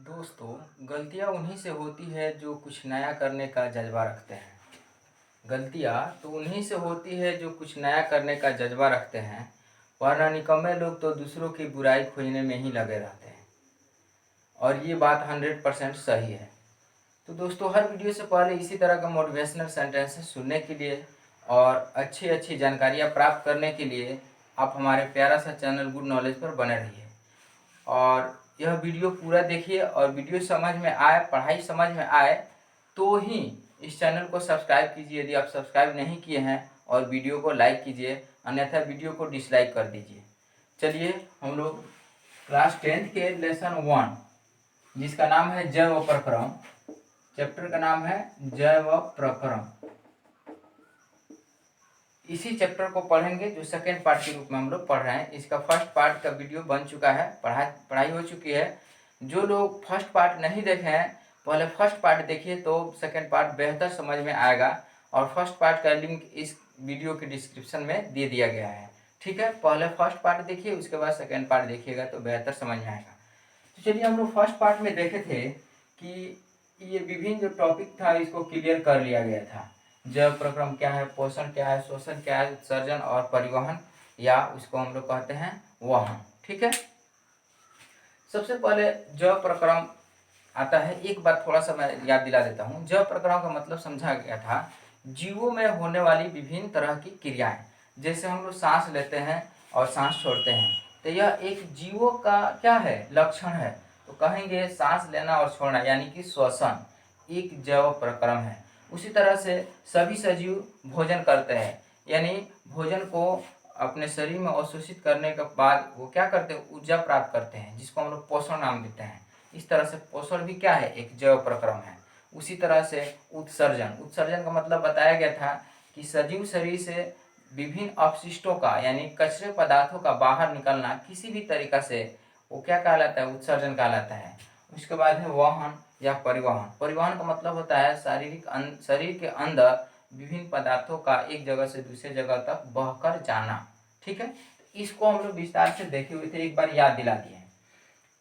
दोस्तों, गलतियाँ उन्हीं से होती है जो कुछ नया करने का जज़्बा रखते हैं। गलतियाँ तो उन्हीं से होती है जो कुछ नया करने का जज़्बा रखते हैं, वरना निकम्मे लोग तो दूसरों की बुराई खोजने में ही लगे रहते हैं। और ये बात 100% सही है। तो दोस्तों, हर वीडियो से पहले इसी तरह का मोटिवेशनल सेंटेंसेस सुनने के लिए और अच्छी अच्छी जानकारियाँ प्राप्त करने के लिए आप हमारे प्यारा सा चैनल गुड नॉलेज पर बने रहिए। और यह वीडियो पूरा देखिए और वीडियो समझ में आए, पढ़ाई समझ में आए तो ही इस चैनल को सब्सक्राइब कीजिए यदि आप सब्सक्राइब नहीं किए हैं, और वीडियो को लाइक कीजिए, अन्यथा वीडियो को डिसलाइक कर दीजिए। चलिए हम लोग क्लास 10th के लेसन 1, जिसका नाम है जय व प्रक्रम, चैप्टर का नाम है जय व प्रक्रम, इसी चैप्टर को पढ़ेंगे जो सेकेंड पार्ट के रूप में हम लोग पढ़ रहे हैं। इसका फर्स्ट पार्ट का वीडियो बन चुका है, पढ़ाई हो चुकी है। जो लोग फर्स्ट पार्ट नहीं देखे हैं, पहले फर्स्ट पार्ट देखिए तो सेकेंड पार्ट बेहतर समझ में आएगा। और फर्स्ट पार्ट का लिंक इस वीडियो के डिस्क्रिप्शन में दे दिया गया है। ठीक है, पहले फर्स्ट पार्ट देखिए, उसके बाद सेकेंड पार्ट देखिएगा तो बेहतर समझ में आएगा। तो चलिए, हम लोग फर्स्ट पार्ट में देखे थे कि ये विभिन्न जो टॉपिक था इसको क्लियर कर लिया गया था। जब प्रक्रम क्या है, पोषण क्या है, शोषण क्या है, उत्सर्जन और परिवहन, या उसको हम लोग कहते हैं वहन। ठीक है, सबसे पहले जब प्रक्रम आता है, एक बार थोड़ा सा मैं याद दिला देता हूँ। जब प्रक्रम का मतलब समझा गया था जीवों में होने वाली विभिन्न तरह की क्रियाएं। जैसे हम लोग सांस लेते हैं और सांस छोड़ते हैं, तो यह एक जीवों का क्या है, लक्षण है। तो कहेंगे सांस लेना और छोड़ना यानी कि श्वसन एक जैव प्रक्रम है। उसी तरह से सभी सजीव भोजन करते हैं, यानी भोजन को अपने शरीर में अवशोषित करने के बाद वो क्या करते हैं, ऊर्जा प्राप्त करते हैं, जिसको हम लोग पोषण नाम देते हैं। इस तरह से पोषण भी क्या है, एक जैव प्रक्रम है। उसी तरह से उत्सर्जन, उत्सर्जन का मतलब बताया गया था कि सजीव शरीर से विभिन्न अपशिष्टों का यानी कचरे पदार्थों का बाहर निकलना किसी भी तरीका से, वो क्या कहलाता है, उत्सर्जन कहलाता है। उसके बाद है वहन या परिवहन। परिवहन का मतलब होता है शरीर के अंदर विभिन्न पदार्थों का एक जगह से दूसरे जगह तक बहकर जाना। ठीक है, इसको हम लोग विस्तार से देखे हुए थे, एक बार याद दिला दिए।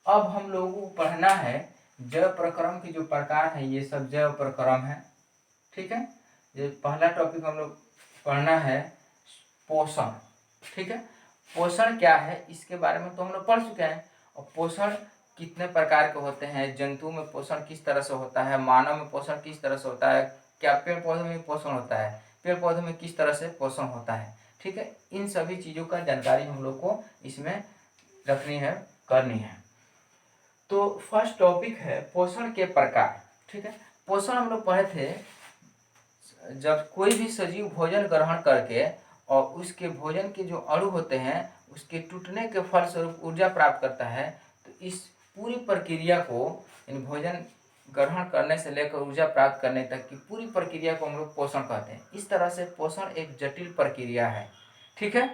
अब हम लोगों को पढ़ना है जैव प्रक्रम के जो प्रकार है, ये सब जैव प्रक्रम है। ठीक है, ये पहला टॉपिक हम लोग पढ़ना है पोषण। ठीक है, पोषण क्या है इसके बारे में तो हम लोग पढ़ चुके हैं। और पोषण कितने प्रकार के होते हैं, जंतु में पोषण किस तरह से होता है, मानव में पोषण किस तरह से होता है, क्या पेड़ पौधों में पोषण होता है, पेड़ पौधों में किस तरह से पोषण होता है। ठीक है, इन सभी चीज़ों का जानकारी हम लोग को इसमें रखनी है, करनी है। तो फर्स्ट टॉपिक है पोषण के प्रकार। ठीक है, पोषण हम लोग पढ़े थे, जब कोई भी सजीव भोजन ग्रहण करके और उसके भोजन के जो अणु होते हैं उसके टूटने के फलस्वरूप ऊर्जा प्राप्त करता है, तो इस पूरी प्रक्रिया को, इन भोजन ग्रहण करने से लेकर ऊर्जा प्राप्त करने तक की पूरी प्रक्रिया को हम लोग पोषण कहते हैं। इस तरह से पोषण एक जटिल प्रक्रिया है। ठीक है,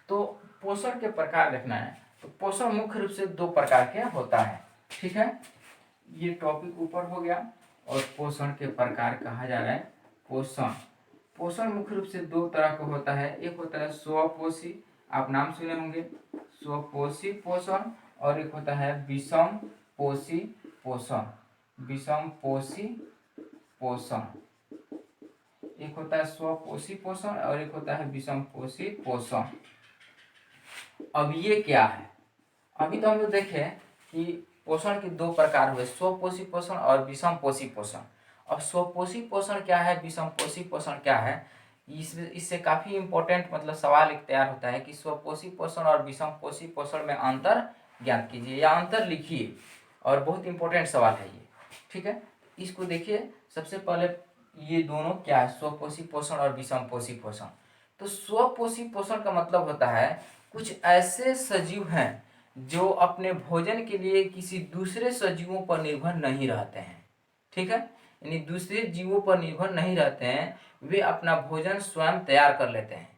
तो पोषण के प्रकार देखना है तो पोषण मुख्य रूप से 2 प्रकार के होता है। ठीक है, ये टॉपिक ऊपर हो गया। और पोषण के प्रकार कहा जा रहा है पोषण। पोषण मुख्य रूप से 2 तरह का होता है। एक होता है स्वपोषी, आप नाम सुने होंगे, स्वपोषी पोषण, और एक होता है विषम पोषी पोषण। विषम पोषी पोषण, एक होता है स्वपोषी पोषण और एक होता है विषम पोषी पोषण। अब ये क्या है, अभी तो हम लोग देखें कि पोषण के 2 प्रकार हुए, स्वपोषी पोषण और विषम पोषी पोषण। अब स्वपोषी पोषण क्या है, विषम पोषी पोषण क्या है, इससे काफ़ी इम्पोर्टेंट मतलब सवाल एक तैयार होता है कि स्वपोषी पोषण और विषम पोषी पोषण में अंतर ज्ञात कीजिए या अंतर लिखिए। और बहुत इंपॉर्टेंट सवाल है ये। ठीक है, इसको देखिए, सबसे पहले ये दोनों क्या है, स्वपोषी पोषण और विषम पोषी पोषण। तो स्वपोषी पोषण का मतलब होता है कुछ ऐसे सजीव हैं जो अपने भोजन के लिए किसी दूसरे सजीवों पर निर्भर नहीं रहते हैं। ठीक है, यानी दूसरे जीवों पर निर्भर नहीं रहते हैं, वे अपना भोजन स्वयं तैयार कर लेते हैं।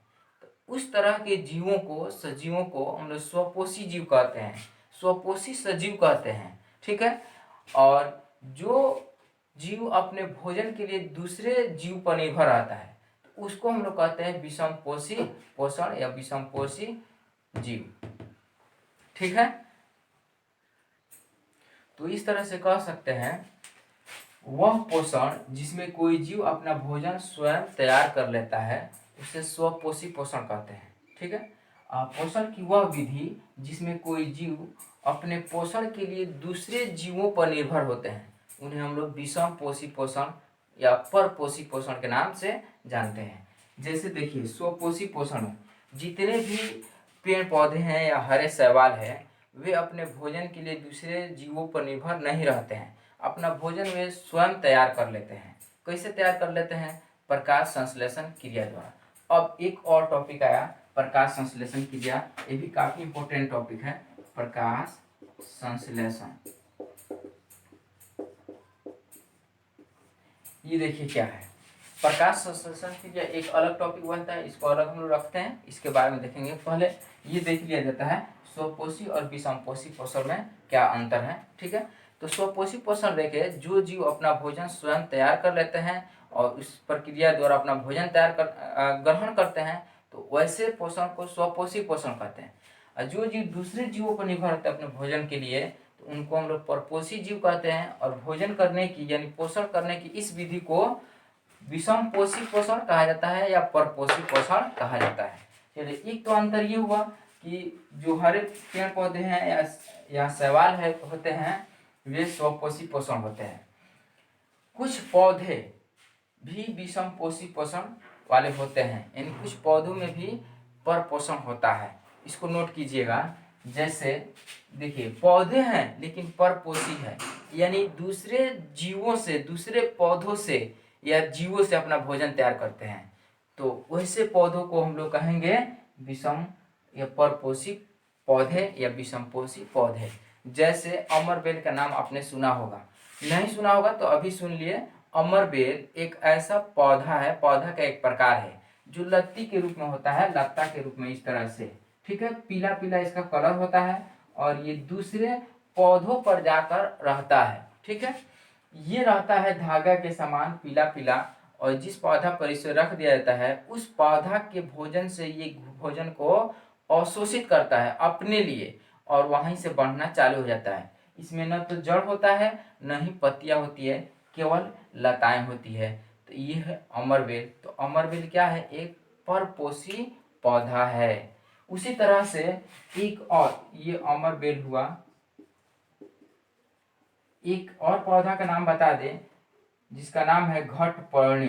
तो उस तरह के जीवों को, सजीवों को हम लोग स्वपोषी जीव कहते हैं, स्वपोषी सजीव कहते हैं। ठीक है, और जो जीव अपने भोजन के लिए दूसरे जीव पर निर्भर रहता है तो उसको हम लोग कहते हैं विषम पोषी पोषण या विषम पोषी जीव। ठीक है, तो इस तरह से कह सकते हैं वह पोषण जिसमें कोई जीव अपना भोजन स्वयं तैयार कर लेता है उसे स्वपोषी पोषण कहते हैं। ठीक है। पोषण की वह विधि जिसमें कोई जीव अपने पोषण के लिए दूसरे जीवों पर निर्भर होते हैं उन्हें हम लोग विषम पोषी पोषण या परपोषी पोषण के नाम से जानते हैं। जैसे देखिए स्वपोषी पोषण में जितने भी पेड़ पौधे हैं या हरे शैवाल है वे अपने भोजन के लिए दूसरे जीवों पर निर्भर नहीं रहते हैं, अपना भोजन वे स्वयं तैयार कर लेते हैं। कैसे तैयार कर लेते हैं? प्रकाश संश्लेषण क्रिया द्वारा। अब एक और टॉपिक आया प्रकाश संश्लेषण क्रिया, ये भी काफी इंपॉर्टेंट टॉपिक है। प्रकाश संश्लेषण, ये देखिए क्या है। प्रकाश संश्लेषण क्रिया एक अलग टॉपिक बनता है, इसको अलग हम लोग रखते हैं, इसके बारे में देखेंगे। पहले ये देख लिया जाता है स्वपोषी और विषमपोषी पोषण में क्या अंतर है। ठीक है। तो स्वपोषी पोषण देखे जो जीव अपना भोजन स्वयं तैयार कर लेते हैं और उस प्रक्रिया द्वारा अपना भोजन तैयार कर ग्रहण करते हैं, तो वैसे पोषण को स्वपोषी पोषण कहते हैं। और जो जीव दूसरे जीवों पर निर्भर रहते हैं अपने भोजन के लिए, तो उनको हम लोग परपोषी जीव कहते हैं। और भोजन करने की यानी पोषण करने की इस विधि को विषम पोषी पोषण कहा जाता है या परपोषी पोषण कहा जाता है। चलिए, एक तो अंतर ये हुआ कि जो हरे पेड़ पौधे हैं या शैवाल है होते हैं वे स्वपोषी पोषण होते हैं। कुछ पौधे भी विषम पोषी पोषण वाले होते हैं, यानी कुछ पौधों में भी परपोषण होता है। इसको नोट कीजिएगा। जैसे देखिए पौधे हैं लेकिन परपोषी है, यानी दूसरे जीवों से, दूसरे पौधों से या जीवों से अपना भोजन तैयार करते हैं, तो वैसे पौधों को हम लोग कहेंगे विषम या परपोषी पौधे या विषमपोषी पौधे। जैसे अमरबेल का नाम आपने सुना होगा, नहीं सुना होगा तो अभी सुन लिए। अमरबेल एक ऐसा पौधा है, पौधा का एक प्रकार है जो लत्ती के रूप में होता है, लत्ता के रूप में इस तरह से। ठीक है। पीला पीला इसका कलर होता है और ये दूसरे पौधों पर जाकर रहता है। ठीक है। ये रहता है धागा के समान पीला पीला, और जिस पौधा पर इसे रख दिया जाता है उस पौधा के भोजन से ये भोजन को अवशोषित करता है अपने लिए और वहीं से बढ़ना चालू हो जाता है। इसमें न तो जड़ होता है न ही पत्तियां होती है, केवल लताएं होती है। तो ये है अमरबेल। तो अमरबेल क्या है? एक परपोषी पौधा है। उसी तरह से एक और ये अमरबेल हुआ, एक और पौधा का नाम बता दें जिसका नाम है घटपर्णी।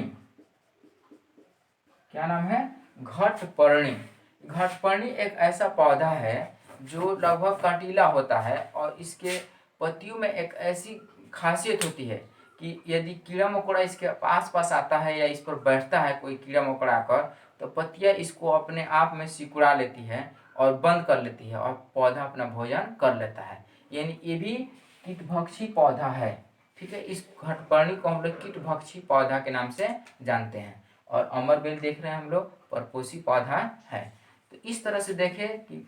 क्या नाम है? घटपर्णी। घटपर्णी एक ऐसा पौधा है जो लगभग कंटीला होता है और इसके पत्तियों में एक ऐसी खासियत होती है कि यदि कीड़ा मकोड़ा इसके आस पास आता है या इस पर बैठता है कोई कीड़ा मकोड़ा आकर, तो पत्तियां इसको अपने आप में सिकुड़ा लेती है और बंद कर लेती है और पौधा अपना भोजन कर लेता है। यानी ये भी कीटभक्षी पौधा है। ठीक है। इस घटपर्णी को हम लोग कीटभक्षी पौधा के नाम से जानते हैं। और अमरबेल देख रहे हैं हम लोग, परपोषी पौधा है। तो इस तरह से देखें कि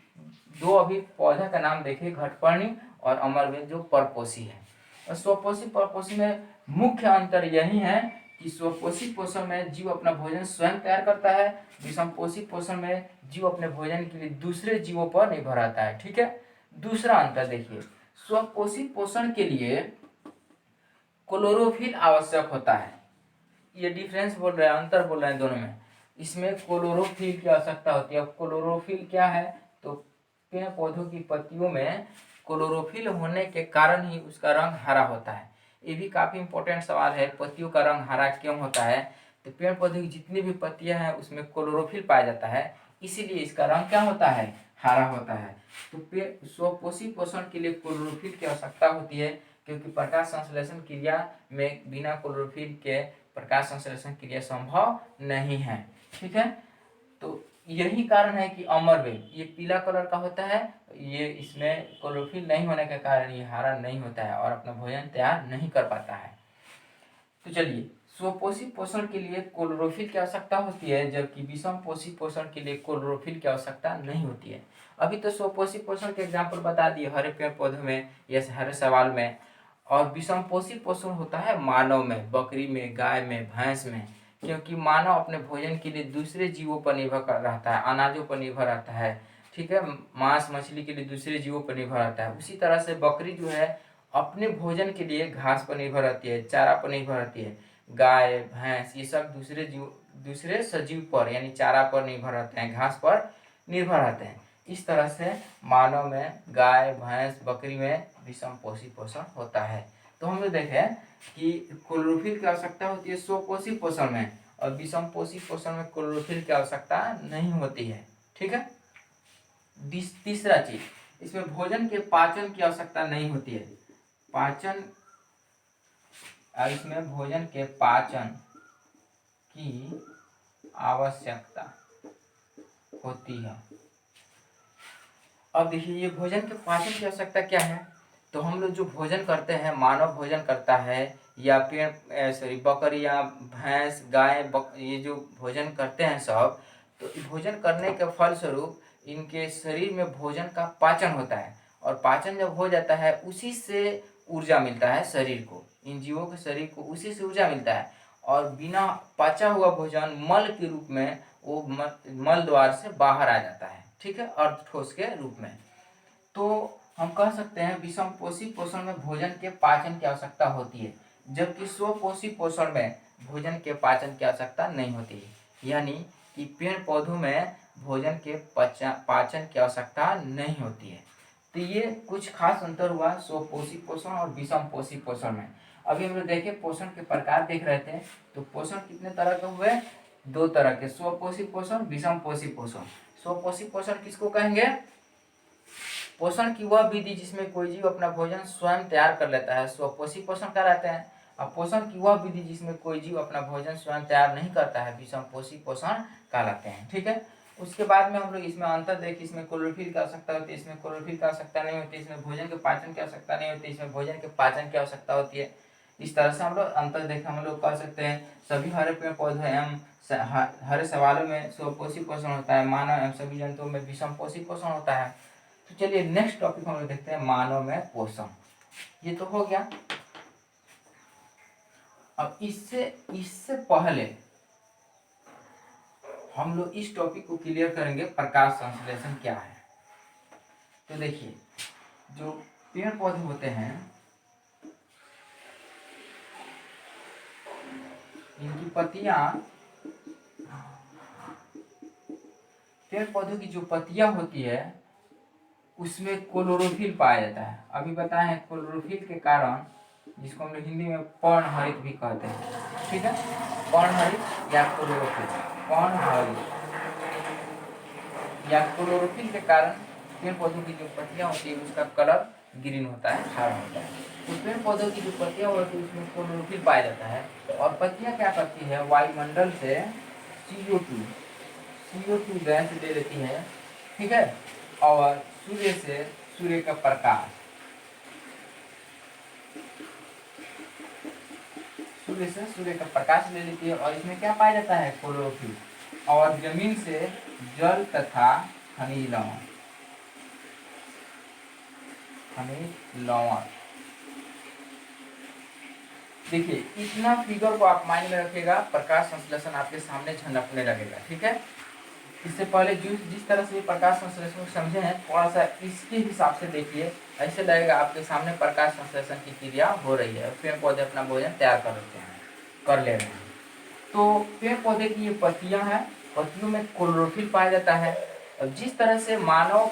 दो अभी पौधा का नाम देखे, घटपर्णी और अमरबेल, जो परपोषी है। और स्वपोषी परपोषी में मुख्य अंतर यही है कि स्वपोषी पोषण में जीव अपना भोजन स्वयं तैयार करता है, विषमपोषी पोषण में जीव अपने भोजन के लिए दूसरे जीवों पर निर्भर रहता है। ठीक है। दूसरा अंतर देखिए, स्वपोषी पोषण के लिए क्लोरोफिल आवश्यक होता है। ये डिफरेंस बोल रहे हैं, अंतर बोल रहे हैं दोनों में। इसमें क्लोरोफिल की आवश्यकता होती है। क्लोरोफिल क्या है? तो पेड़ पौधों की पत्तियों में क्लोरोफिल होने के कारण ही उसका रंग हरा होता है। ये भी काफी इंपॉर्टेंट सवाल है, पत्तियों का रंग हरा क्यों होता है? तो पेड़ पौधे की जितनी भी पत्तियां हैं उसमें क्लोरोफिल पाया जाता है, इसीलिए इसका रंग क्या होता है? हरा होता है। तो पेड़ स्वपोषी पोषण के लिए क्लोरोफिल की आवश्यकता होती है, क्योंकि प्रकाश संश्लेषण क्रिया में बिना क्लोरोफिल के प्रकाश संश्लेषण क्रिया संभव नहीं है। ठीक है। तो यही कारण है कि अमरबेल ये पीला कलर का होता है, ये इसमें क्लोरोफिल नहीं होने के कारण ये हरा नहीं होता है और अपना भोजन तैयार नहीं कर पाता है। तो चलिए, स्वपोषी पोषण के लिए क्लोरोफिल की आवश्यकता होती है, जबकि विषमपोषी पोषण के लिए क्लोरोफिल की आवश्यकता नहीं होती है। अभी तो स्वपोषी पोषण के एग्जाम्पल बता दिए, हरे पेड़ पौधों में या हरे शैवाल में। और विषमपोषी पोषण होता है मानव में, बकरी में, गाय में, भैंस में, क्योंकि मानव अपने भोजन के लिए दूसरे जीवों पर निर्भर कर रहता है, अनाजों पर निर्भर रहता है। ठीक है। मांस मछली के लिए दूसरे जीवों पर निर्भर रहता है। उसी तरह से बकरी जो है अपने भोजन के लिए घास पर निर्भर रहती है, चारा पर निर्भर रहती है। गाय भैंस ये सब दूसरे सजीव पर यानी चारा पर निर्भर रहते हैं, घास पर निर्भर रहते हैं। इस तरह से मानव में गाय भैंस बकरी में विषम पोषी पोषण होता है। तो हम लोग देखें कि क्लोरोफिल की आवश्यकता होती है स्वपोषी पोषण में, और विषम पोषी पोषण में क्लोरोफिल की आवश्यकता नहीं होती है। ठीक है। तीसरा चीज, इसमें भोजन के पाचन की आवश्यकता नहीं होती है। पाचन, इसमें भोजन के पाचन की आवश्यकता होती है। अब देखिए ये भोजन के पाचन की आवश्यकता क्या है। तो हम लोग जो भोजन करते हैं, मानव भोजन करता है या बकरी या भैंस गाय ये जो भोजन करते हैं सब, तो भोजन करने के फलस्वरूप इनके शरीर में भोजन का पाचन होता है, और पाचन जब हो जाता है उसी से ऊर्जा मिलता है शरीर को, इन जीवों के शरीर को उसी से ऊर्जा मिलता है। और बिना पचा हुआ भोजन मल के रूप में वो मल द्वार से बाहर आ जाता है। ठीक है, और ठोस के रूप में। तो हम कह सकते हैं विषम पोषी पोषण में भोजन के पाचन की आवश्यकता होती है, जबकि स्वपोषी पोषण में भोजन के पाचन की आवश्यकता नहीं होती है। यानी कि पेड़ पौधों में भोजन के पाचन की आवश्यकता नहीं होती है। तो ये कुछ खास अंतर हुआ स्वपोषी पोषण और विषम पोषी पोषण में। अभी हम लोग देखे पोषण के प्रकार देख रहे थे, तो पोषण कितने तरह के हुए, दो तरह के, स्वपोषी पोषण विषम पोषी पोषण। स्वपोषी पोषण किसको कहेंगे, पोषण की वह विधि जिसमें कोई जीव अपना भोजन स्वयं तैयार कर लेता है, स्वपोषी पोषण कहलाते हैं। अब पोषण की वह विधि जिसमें कोई जीव अपना भोजन स्वयं तैयार नहीं करता है, विषम पोषी पोषण कहलाते हैं। ठीक है। उसके बाद में हम लोग इसमें अंतर देखें, इसमें क्लोरोफिल की आवश्यकता होती है, इसमें क्लोरोफिल की आवश्यकता नहीं होती, इसमें भोजन के पाचन की आवश्यकता नहीं होती, इसमें भोजन के पाचन की आवश्यकता होती है। इस तरह से हम लोग अंतर देखें, हम लोग कह सकते हैं सभी हरे पेड़ पौधे एवं हरे सवालों में स्वपोषी पोषण होता है, मानव एवं सभी जंतुओं में विषम पोषी पोषण होता है। तो चलिए नेक्स्ट टॉपिक हम लोग देखते हैं, मानव में पोषण। ये तो हो गया। अब इससे पहले हम लोग इस टॉपिक को क्लियर करेंगे, प्रकाश संश्लेषण क्या है। तो देखिए जो पेड़ पौधे होते हैं इनकी पत्तियां, पेड़ पौधों की जो पत्तियां होती है उसमें क्लोरोफिल पाया जाता है। अभी बताए हैं क्लोरोफिल के कारण, जिसको हम लोग हिंदी में पर्णहरित भी कहते हैं। ठीक है, पर्णहरित या क्लोरोफिल, पर्णहरित या क्लोरोफिल के कारण पेड़ पौधों की जो पत्तियां होती है उसका कलर ग्रीन होता है, हरा होता है। तो पेड़ पौधों की जो पत्तियां होती है उसमें क्लोरोफिल पाया जाता है, और पत्तियां क्या करती है, वायुमंडल से CO2 गैस ले लेती है। ठीक है, और सूर्य का प्रकाश, सूर्य का प्रकाश ले लेती है, और इसमें क्या पाया जाता है, क्लोरोफिल। और जमीन से जल तथा खनिज लवण, देखिए इतना फिगर को आप माइंड में रखिएगा, प्रकाश संश्लेषण आपके सामने झलकने लगेगा। ठीक है, इससे पहले जिस तरह से प्रकाश संश्लेषण समझे हैं, थोड़ा सा इसके हिसाब से देखिए, ऐसे लगेगा आपके सामने प्रकाश संश्लेषण की क्रिया हो रही है, पेड़ पौधे अपना भोजन तैयार कर ले रहे हैं। तो पेड़ पौधे की ये पत्तियां हैं, पत्तियों में क्लोरोफिल पाया जाता है। और जिस तरह से मानव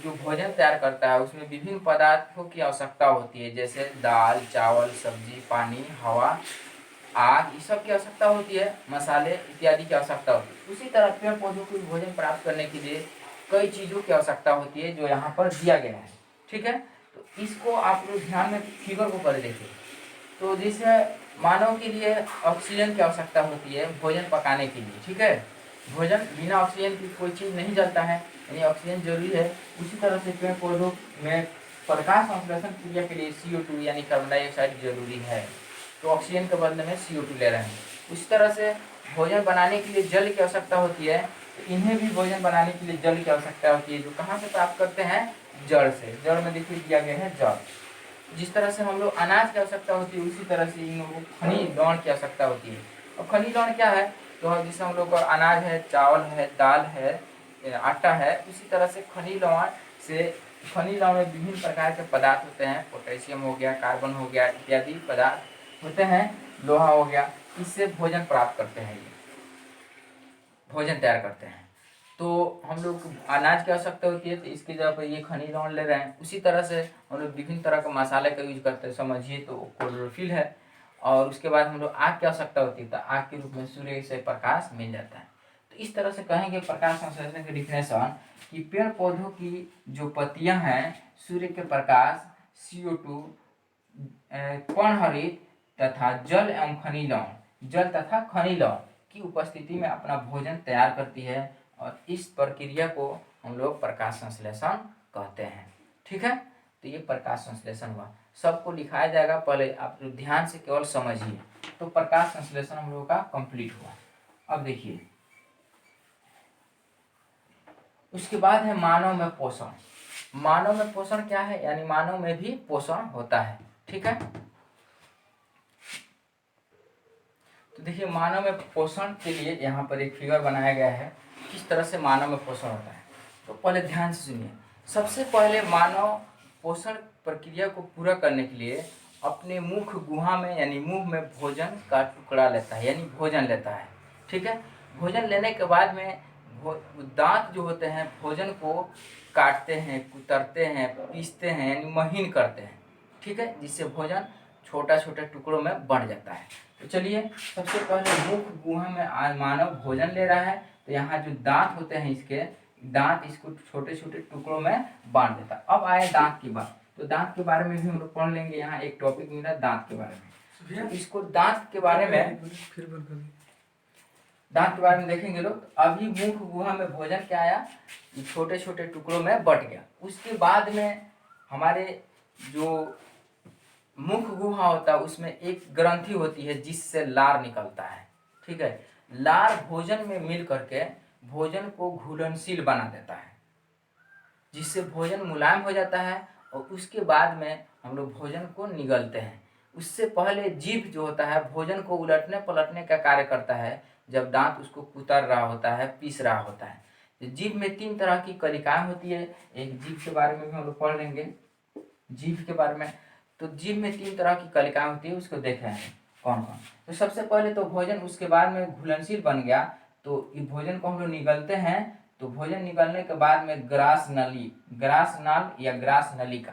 जो भोजन तैयार करता है उसमें विभिन्न पदार्थों की आवश्यकता होती है, जैसे दाल चावल सब्जी पानी हवा आग, इस सब की आवश्यकता होती है, मसाले इत्यादि की आवश्यकता होती है। उसी तरह पेड़ पौधों को भोजन प्राप्त करने के लिए कई चीज़ों की आवश्यकता होती है जो यहाँ पर दिया गया है। ठीक है, तो इसको आप लोग ध्यान में फिगर को कर देखिए। तो जैसे मानव के लिए ऑक्सीजन की आवश्यकता होती है भोजन पकाने के लिए। ठीक है, भोजन बिना ऑक्सीजन की कोई चीज़ नहीं जलता है, यानी ऑक्सीजन जरूरी है। उसी तरह से पेड़ पौधों में प्रकाश संश्लेषण क्रिया के लिए CO2 यानी कार्बन डाइऑक्साइड जरूरी है, तो ऑक्सीजन के बदले में CO2 ले रहे हैं। उसी तरह से भोजन बनाने के लिए जल की आवश्यकता होती है, तो इन्हें भी भोजन बनाने के लिए जल की आवश्यकता होती है, जो कहाँ से प्राप्त करते हैं, जड़ से। जड़ में देखिए दिया गया है जड़। जिस तरह से हम लोग अनाज की आवश्यकता होती है उसी तरह से इन लोगों को खनिज लवण की आवश्यकता होती है। और खनिज लवण क्या है, तो जिससे हम लोग का अनाज है, चावल है, दाल है, आटा है, उसी तरह से खनिज लवण से खनिज लवण में विभिन्न प्रकार के पदार्थ होते हैं, पोटेशियम हो गया, कार्बन हो गया इत्यादि पदार्थ होते हैं, लोहा हो गया, इससे भोजन प्राप्त करते हैं, ये भोजन तैयार करते हैं। तो हम लोग अनाज की आवश्यकता होती है, तो इसकी जगह पर ये खनिज लवण ले रहे हैं। उसी तरह से हम लोग विभिन्न तरह के मसाले का यूज करते हैं, समझिए तो क्लोरोफिल है। और उसके बाद हम लोग आग की आवश्यकता होती है, तो आग के रूप में सूर्य से प्रकाश मिल जाता है। तो इस तरह से कहेंगे प्रकाश संश्लेषण की डिफिनेशन कि पेड़ पौधों की जो पत्तियां हैं सूर्य के प्रकाश, CO2, पर्णहरित तथा जल एवं खनिज लवण, जल तथा खनिज लवण की उपस्थिति में अपना भोजन तैयार करती है, और इस प्रक्रिया को हम लोग प्रकाश संश्लेषण कहते हैं। ठीक है, तो ये प्रकाश संश्लेषण हुआ, सबको लिखाया जाएगा, पहले आप ध्यान से केवल समझिए। तो प्रकाश संश्लेषण हम लोगों का कंप्लीट हुआ। अब देखिए उसके बाद है मानव में पोषण। मानव में पोषण क्या है, यानी मानव में भी पोषण होता है। ठीक है, तो देखिए मानव में पोषण के लिए यहाँ पर एक फिगर बनाया गया है, किस तरह से मानव में पोषण होता है। तो पहले ध्यान से सुनिए। सबसे पहले मानव पोषण प्रक्रिया को पूरा करने के लिए अपने मुख गुहा में यानी मुंह में भोजन का टुकड़ा लेता है, यानी भोजन लेता है। ठीक है, भोजन लेने के बाद में दांत जो होते हैं भोजन को काटते हैं, कुतरते हैं, पीसते हैं, यानी महीन करते हैं। ठीक है, जिससे भोजन छोटा छोटे टुकड़ों में बढ़ जाता है। तो चलिए सबसे पहले मुख गुहा में मानव भोजन ले रहा है, तो यहाँ जो दांत होते हैं इसके दांत इसको छोटे छोटे टुकड़ों में बांट देता है। अब आए दांत की बात, तो दांत के बारे में भी हम लोग पढ़ लेंगे। यहाँ एक टॉपिक मिला दांत के बारे में, तो इसको दांत के बारे में देखेंगे लोग। तो अभी मुख गुहा में भोजन क्या आया, छोटे छोटे टुकड़ों में बट गया। उसके बाद में हमारे जो मुख गुहा होता है उसमें एक ग्रंथि होती है जिससे लार निकलता है। ठीक है, लार भोजन में मिल करके भोजन को घुलनशील बना देता है, जिससे भोजन मुलायम हो जाता है, और उसके बाद में हम लोग भोजन को निगलते हैं। उससे पहले जीभ जो होता है भोजन को उलटने पलटने का कार्य करता है, जब दांत उसको कुतर रहा होता है, पीस रहा होता है। तो जीभ में 3 तरह की कलिकाएं होती है, एक जीभ के बारे में भी हम लोग पढ़ लेंगे, जीभ के बारे में। तो जीभ में 3 तरह की कलिकाएं होती है, उसको देख रहे हैं कौन कौन। तो सबसे पहले तो भोजन उसके बाद में घुलनशील बन गया, तो इस भोजन को हम लोग निगलते हैं। तो भोजन निकलने के बाद में ग्रास नली, ग्रास नाल या ग्रास नलिका,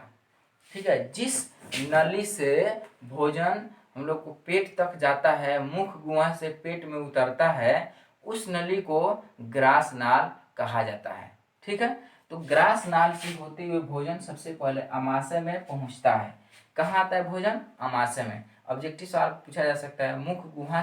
ठीक है, जिस नली से भोजन हम लोग को पेट तक जाता है, मुख गुहा से पेट में उतरता है, उस नली को ग्रास नाल कहा जाता है। ठीक है, तो ग्रास नाल से होते हुए भोजन सबसे पहले अमाशय में पहुंचता है। कहाँ आता है भोजन, अमाशय में। ऑब्जेक्टिव सवाल पूछा जा सकता है, मुख गुहा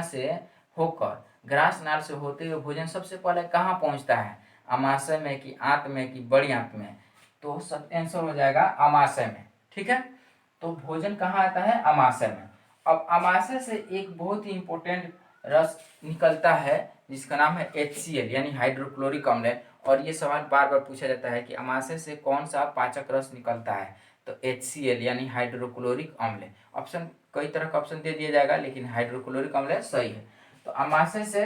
से होकर ग्रास नाल से होते हुए भोजन सबसे पहले कहाँ पहुंचता है, अमाशय में कि आंत में कि बड़ी आंत में। तो आंसर हो जाएगा अमाशय में। ठीक है, तो भोजन कहाँ आता है, अमाशय में। अब अमाशय से एक बहुत ही इंपॉर्टेंट रस निकलता है जिसका नाम है HCl यानी हाइड्रोक्लोरिक अम्ल। और ये सवाल बार बार पूछा जाता है कि अमाशय से कौन सा पाचक रस निकलता है, तो HCl यानी हाइड्रोक्लोरिक अम्ल। ऑप्शन कई तरह का ऑप्शन दे दिया जाएगा, लेकिन हाइड्रोक्लोरिक अम्ल सही है। तो अमाशय से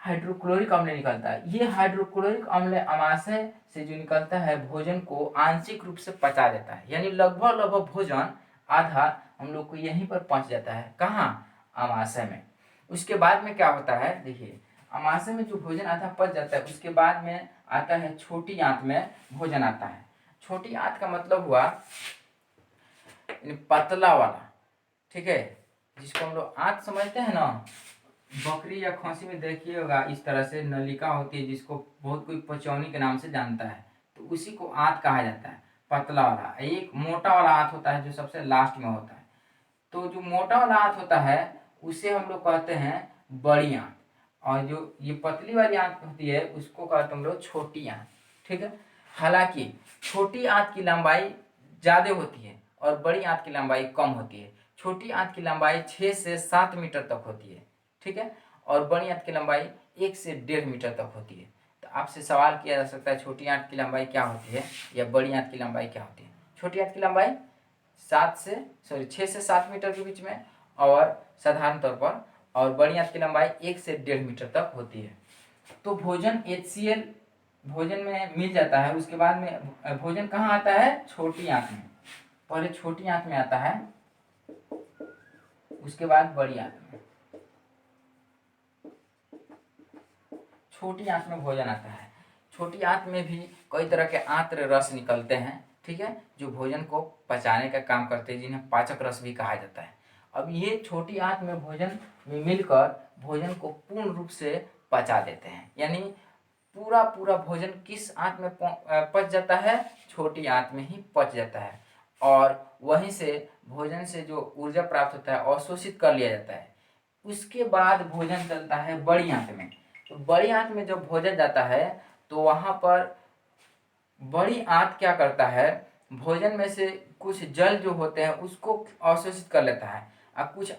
हाइड्रोक्लोरिक अम्ल निकलता है। ये हाइड्रोक्लोरिक अम्ल अमाशय से जो निकलता है भोजन को आंशिक रूप से पचा देता है, यानी लगभग भोजन आधा हम लोग को यहीं पर पच जाता है। कहाँ, अमाशय में। उसके बाद में क्या होता है, देखिए अमाशय में जो भोजन आधा पच जाता है उसके बाद में आता है छोटी आंत में भोजन आता है। छोटी आंत का मतलब हुआ पतला वाला, ठीक है, जिसको हम लोग आंत समझते हैं ना, बकरी या खसी में देखिए होगा इस तरह से नलिका होती है जिसको बहुत कोई पचौनी के नाम से जानता है, तो उसी को आंत कहा जाता है, पतला वाला। एक मोटा वाला आंत होता है जो सबसे लास्ट में होता है। तो जो मोटा वाला आंत होता है उसे हम लोग कहते हैं बड़ी आंत, और जो ये पतली वाली आंत होती है उसको कहते हैं हम लोग छोटी आंत। ठीक है, हालांकि छोटी आंत की लंबाई ज़्यादा होती है और बड़ी आंत की लंबाई कम होती है। छोटी आंत की लंबाई 6 से 7 मीटर तक होती है, ठीक है, और बड़ी आंत की लंबाई 1 से 1.5 मीटर तक होती है। तो आपसे सवाल किया जा सकता है छोटी आंत की लंबाई क्या होती है या बड़ी आंत की लंबाई क्या होती है। छोटी आंत की लंबाई 6 से 7 मीटर के बीच में और साधारण तौर पर, और बड़ी आंत की लंबाई 1 से 1.5 मीटर तक होती है। तो भोजन HCl भोजन में मिल जाता है, उसके बाद में भोजन कहाँ आता है? छोटी आंत में। पहले छोटी आंत में आता है, उसके बाद बड़ी आंत में। छोटी आंत में भोजन आता है। छोटी आंत में भी कई तरह के आंत्र रस निकलते हैं, ठीक है, जो भोजन को पचाने का काम करते हैं, जिन्हें पाचक रस भी कहा जाता है। अब ये छोटी आंत में भोजन में मिलकर भोजन को पूर्ण रूप से पचा देते हैं, यानी पूरा पूरा भोजन किस आंत में पच जाता है? छोटी आंत में ही पच जाता है, और वहीं से भोजन से जो ऊर्जा प्राप्त होता है अवशोषित कर लिया जाता है। उसके बाद भोजन चलता है बड़ी आंत में। तो बड़ी आंत में जब भोजन जाता है तो वहाँ पर बड़ी आंत क्या करता है? भोजन में से कुछ जल जो होते हैं उसको अवशोषित कर लेता है, और कुछ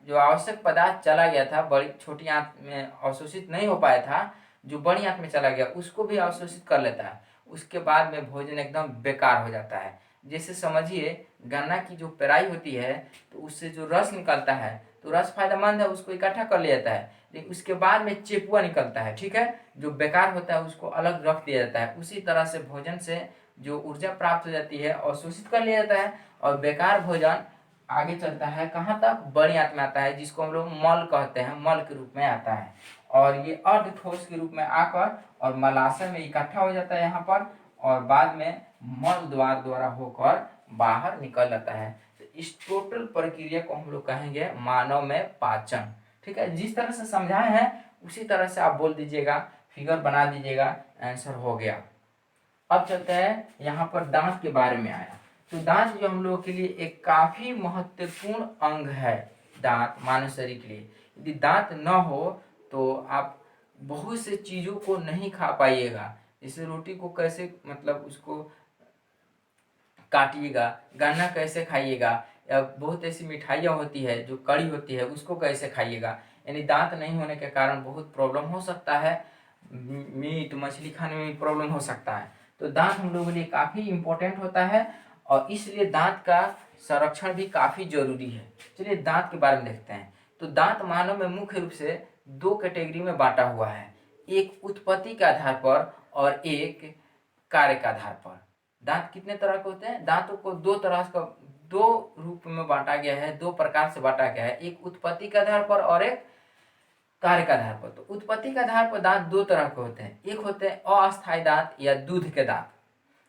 जो आवश्यक पदार्थ चला गया था बड़ी छोटी आंत में अवशोषित नहीं हो पाया था, जो बड़ी आंत में चला गया उसको भी अवशोषित कर लेता है। उसके बाद में भोजन एकदम बेकार हो जाता है। जैसे समझिए गन्ना की जो पेराई होती है तो उससे जो रस निकलता है तो रस फायदेमंद है, उसको इकट्ठा कर लिया जाता है, लेकिन उसके बाद में चेपुआ निकलता है, ठीक है, जो बेकार होता है उसको अलग रख दिया जाता है। उसी तरह से भोजन से जो ऊर्जा प्राप्त हो जाती है अवशोषित कर लिया जाता है, और बेकार भोजन आगे चलता है कहाँ तक? बड़ी आंत में आता है, जिसको हम लोग मल कहते हैं, मल के रूप में आता है, और ये अर्ध ठोस के रूप में आकर और मलाशय में इकट्ठा हो जाता है यहाँ पर, और बाद में मल द्वार द्वारा होकर बाहर निकल जाता है। तो इस टोटल प्रक्रिया को हम लोग कहेंगे मानव में पाचन, ठीक है। जिस तरह से समझाए हैं उसी तरह से आप बोल दीजिएगा, फिगर बना दीजिएगा, आंसर हो गया। अब चलते हैं यहाँ पर दांत के बारे में आया। तो दांत जो हम लोगों के लिए एक काफी महत्वपूर्ण अंग है, दांत मानव शरीर के लिए। यदि दांत न हो तो आप बहुत से चीजों को नहीं खा पाइएगा। जैसे रोटी को कैसे मतलब उसको काटिएगा, गन्ना कैसे खाइएगा, या बहुत ऐसी मिठाइयाँ होती है जो कड़ी होती है उसको कैसे खाइएगा। यानी दांत नहीं होने के कारण बहुत प्रॉब्लम हो सकता है, मीट मछली खाने में भी प्रॉब्लम हो सकता है। तो दांत हम लोगों के लिए काफ़ी इम्पोर्टेंट होता है, और इसलिए दांत का संरक्षण भी काफ़ी जरूरी है। चलिए दांत के बारे में देखते हैं। तो दांत मानव में मुख्य रूप से दो कैटेगरी में बांटा हुआ है, एक उत्पत्ति के आधार पर और एक कार्य के आधार पर। दांत कितने तरह के होते हैं? दांतों को दो रूप में बांटा गया है, दो प्रकार से बांटा गया है, एक उत्पत्ति के आधार पर और एक कार्य के आधार पर। तो उत्पत्ति के आधार पर दांत दो तरह के होते हैं, एक होते हैं अस्थायी दांत या दूध के दांत,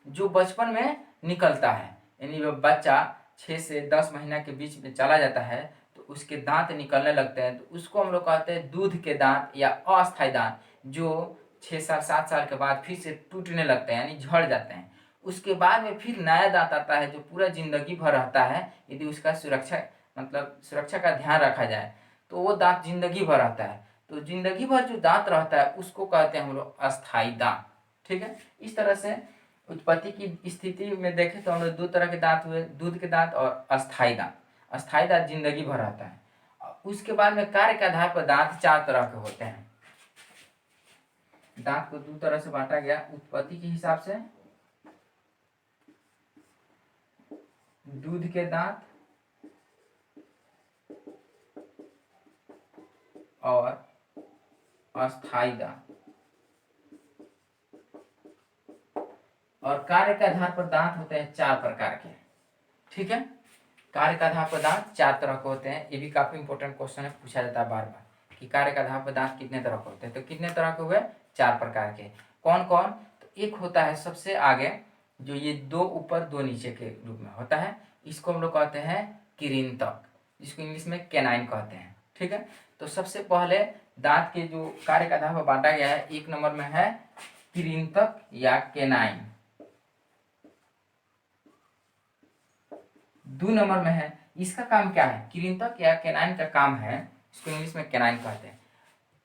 जो बचपन में निकलता है, यानी जब बच्चा 6 से 10 महीना के बीच में चला जाता है तो उसके दांत निकलने लगते हैं, तो उसको हम लोग कहते हैं दूध के दांत या अस्थायी दांत, जो 6 साल 7 साल के बाद फिर से टूटने लगते हैं, यानी झड़ जाते हैं। उसके बाद में फिर नया दांत आता है जो पूरा जिंदगी भर रहता है, यदि उसका सुरक्षा का ध्यान रखा जाए तो वो दांत जिंदगी भर रहता है। तो जिंदगी भर जो दांत रहता है उसको कहते हैं हम लोग अस्थायी दांत, ठीक है। इस तरह से उत्पत्ति की स्थिति में देखें तो हम लोग दो तरह के दांत हुए, दूध के दांत और अस्थायी दांत। अस्थायी दांत जिंदगी भर रहता है। उसके बाद में कार्य के आधार पर दांत 4 तरह के होते हैं। दांत को दो तरह से बांटा गया, उत्पत्ति के हिसाब से दूध के दांत और अस्थायी दांत। और कार्य के आधार पर दांत होते हैं 4 प्रकार के, ठीक है। कार्य का आधार पर दांत 4 तरह के होते हैं। ये भी काफी इंपॉर्टेंट क्वेश्चन है, पूछा जाता है बार बार कि कार्य का आधार पर दांत कितने तरह के होते हैं। तो कितने तरह के हुए? 4 प्रकार के। कौन कौन? तो एक होता है सबसे आगे, जो ये दो ऊपर दो नीचे के रूप में होता है, इसको हम लोग कहते हैं किरींतक, जिसको इंग्लिश में कैनाइन कहते हैं, ठीक है। तो सबसे पहले दांत के जो कार्य का आधार पर बांटा गया है, 1 नंबर में है किरींतक या कैनाइन। 2 नंबर में है, इसका काम क्या है? किरींतक या कैनाइन का काम है, इसको इंग्लिश में कैनाइन कहते हैं,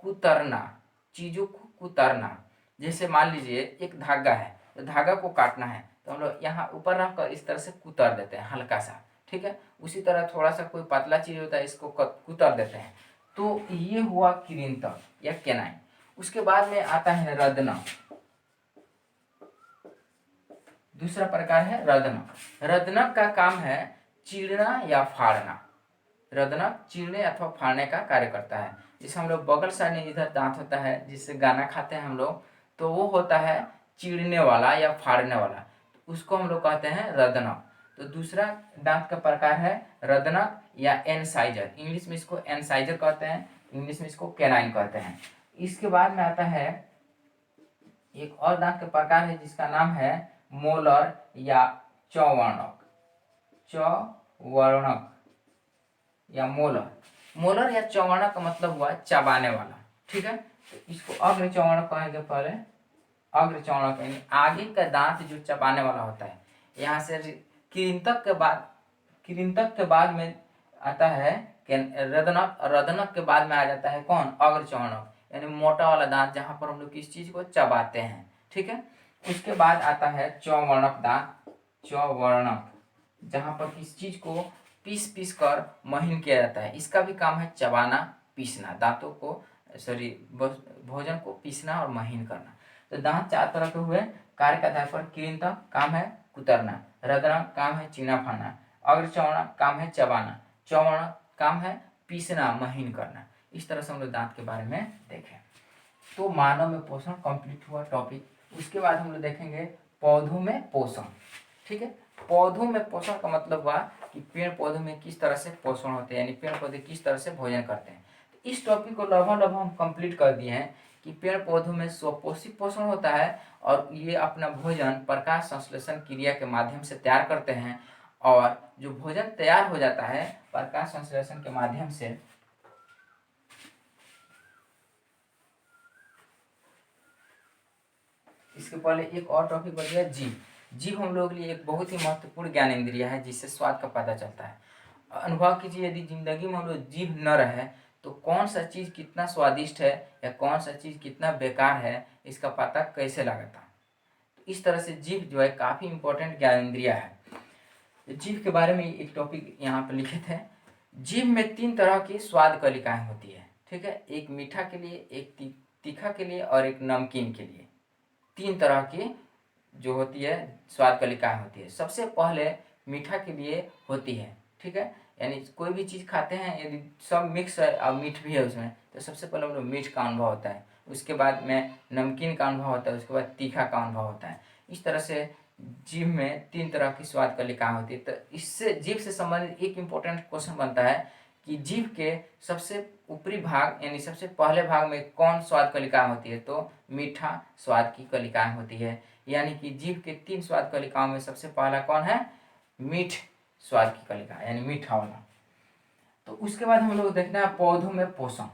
कुतरना, चीजों को कुतरना। जैसे मान लीजिए एक धागा है, तो धागा को काटना है तो हम लोग यहाँ ऊपर रखकर इस तरह से कुतर देते हैं हल्का सा, ठीक है। उसी तरह थोड़ा सा कोई पतला चीज होता है, इसको कुतर देते हैं। तो ये हुआ किरींतक या कैनाइन। उसके बाद में आता है रदनक। दूसरा प्रकार है रदनक। रदनक का काम है चीरना या फाड़ना। रदनक चीरने अथवा फाड़ने का कार्य करता है। जैसे हम लोग बगल साइड में इधर दांत होता है जिससे गाना खाते हैं हम लोग, तो वो होता है चीरने वाला या फाड़ने वाला, तो उसको हम लोग कहते हैं रदनक। तो दूसरा दांत का प्रकार है रदनक या एनसाइजर। इंग्लिश में इसको एनसाइजर कहते हैं, इंग्लिश में इसको कैनाइन कहते हैं। इसके बाद में आता है एक और दांत का प्रकार है जिसका नाम है मोलर या चौवर्णक। चौवर्णक या मोलर। मोलर या चौवर्णक का मतलब हुआ चबाने वाला, ठीक है। तो इसको अग्र चौवर्णक कहेंगे पहले। अग्र चौवर्णक यानी आगे का दांत जो चबाने वाला होता है। यहाँ से कृंतक के बाद में आता है रदनक। रदनक के बाद में आ जाता है कौन? अग्र चौवर्णक, यानी मोटा वाला दांत जहाँ पर हम लोग किस चीज को चबाते हैं, ठीक है। उसके बाद आता है चौवर्णक दांत। चौवर्णक जहाँ पर किस चीज को पीस पीस कर महीन किया जाता है। इसका भी काम है चबाना, पीसना, दांतों को सॉरी भोजन को पीसना और महीन करना। तो दांत चार तरह के हुए। कार्य के आधार पर कृंतक काम है कुतरना, रदनक काम है चीना फाड़ना, अग्र चौवर्णक काम है चबाना, चौवर्णक काम है पीसना, महीन करना। इस तरह से हम लोग दांत के बारे में देखें। तो मानव में पोषण कंप्लीट हुआ टॉपिक। उसके बाद हम लोग देखेंगे पौधों में पोषण, ठीक है। पौधों में पोषण का मतलब हुआ कि पेड़ पौधों में किस तरह से पोषण होते हैं, यानी पेड़ पौधे किस तरह से भोजन करते हैं। तो इस टॉपिक को लगभग हम कंप्लीट कर दिए हैं कि पेड़ पौधों में स्वपोषी पोषण होता है और ये अपना भोजन प्रकाश संश्लेषण क्रिया के माध्यम से तैयार करते हैं। और जो भोजन तैयार हो जाता है प्रकाश संश्लेषण के माध्यम से, इसके पहले एक और टॉपिक बच गया जीभ। जीभ हम लोग के लिए एक बहुत ही महत्वपूर्ण ज्ञान इंद्रिय है जिससे स्वाद का पता चलता है। अनुभव कीजिए, यदि जिंदगी में हम लोग जीभ न रहे तो कौन सा चीज़ कितना स्वादिष्ट है या कौन सा चीज़ कितना बेकार है, इसका पता कैसे लगाता। तो इस तरह से जीभ जो है काफ़ी इंपॉर्टेंट ज्ञान इंद्रिय है। जीभ के बारे में एक टॉपिक यहाँ पर लिखित है। जीभ में 3 तरह की स्वाद कलिकाएँ होती है, ठीक है। एक मीठा के लिए, एक तीखा के लिए और एक नमकीन के लिए। 3 तरह की जो होती है स्वाद कलिकाएँ होती है। सबसे पहले मीठा के लिए होती है, ठीक है। यानी कोई भी चीज़ खाते हैं यदि सब मिक्स है और मीठ भी है उसमें, तो सबसे पहले हम लोग मीठ का अनुभव होता है, उसके बाद में नमकीन का अनुभव होता है, उसके बाद तीखा का अनुभव होता है। इस तरह से जीभ में 3 तरह की स्वाद कलिकाएँ होती है। तो इससे जीभ से संबंधित एक इम्पोर्टेंट क्वेश्चन बनता है कि जीभ के सबसे ऊपरी भाग यानी सबसे पहले भाग में कौन स्वाद कलिकाएँ होती है? तो मीठा स्वाद की कलिकाएँ होती है। यानी कि जीभ के 3 स्वाद कलिकाओं में सबसे पहला कौन है? मीठ स्वाद की कलिका, यानी मीठा वाला। तो उसके बाद हम लोग देखना है पौधों में पोषण।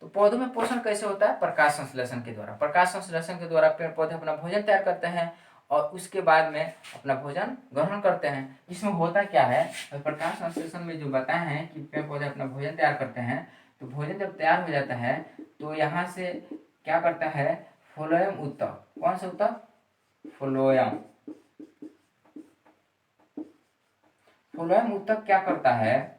तो पौधों में पोषण कैसे होता है? प्रकाश संश्लेषण के द्वारा। प्रकाश संश्लेषण के द्वारा पेड़ पौधे अपना भोजन तैयार करते हैं और उसके बाद में अपना भोजन ग्रहण करते हैं। इसमें होता क्या है, प्रकाश संश्लेषण में जो बताए हैं कि पेड़ पौधे अपना भोजन तैयार करते हैं, तो भोजन जब तैयार हो जाता है तो यहाँ से क्या करता है, फ्लोएम ऊतक। कौन सा ऊतक? फ्लोएम। फ्लोएम ऊतक क्या करता है,